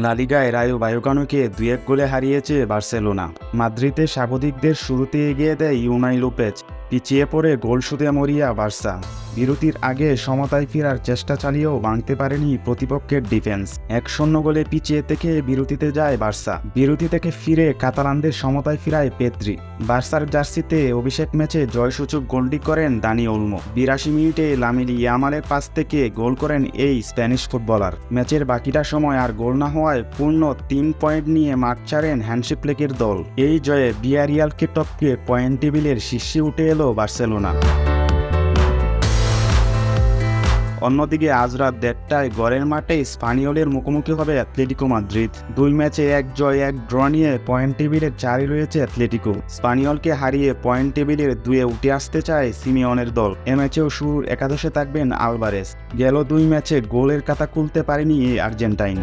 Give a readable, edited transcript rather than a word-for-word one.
লা লিগায় রায়ো ভায়েকানোকে 2-1 গোলে হারিয়েছে বার্সেলোনা। মাদ্রিদে স্বাগতিকদের শুরুতে এগিয়ে দেয় ইউনাই লোপেজ। পিছিয়ে পড়ে গোল শোধে মরিয়া বার্সা। বিরতির আগে সমতায় ফেরার চেষ্টা চালিয়েও ভাঙতে পারেনি প্রতিপক্ষের ডিফেন্স। 1-0 গোলে পিছিয়ে থেকে বিরতিতে যায় বার্সা। বিরতি থেকে ফিরে কাতালানদের সমতায় ফিরায় পেদ্রি। বার্সার জার্সিতে অভিষেক ম্যাচে জয়সূচক গোলটি করেন দানি ওলমো। 82 মিনিটে লামিন ইয়ামালের পাস থেকে গোল করেন এই স্প্যানিশ ফুটবলার। ম্যাচের বাকিটা সময় আর গোল না হওয়ায় পূর্ণ 3 পয়েন্ট নিয়ে মাঠ ছাড়েন হ্যান্সি ফ্লিকের দল। এই জয়ে ভিয়ারিয়ালকে টপকে পয়েন্ট টেবিলের শীর্ষে উঠে এলো বার্সেলোনা। অন্যদিকে আজ রাত 1টায় ঘরের মাঠে স্পানিওলের মুখোমুখি হবে অ্যাটলেটিকো মাদ্রিদ। 2 ম্যাচে 1 জয় 1 ড্র নিয়ে পয়েন্ট টেবিলের 4-এ রয়েছে অ্যাটলেটিকো। স্পানিওলকে হারিয়ে পয়েন্ট টেবিলের 2-এ উঠে আসতে চায় সিমিওনের দল। এ ম্যাচেও শুরুর একাদশে থাকবেন আলভারেজ। গেল 2 ম্যাচে গোলের খাতা খুলতে পারেনি এই আর্জেন্টাইন।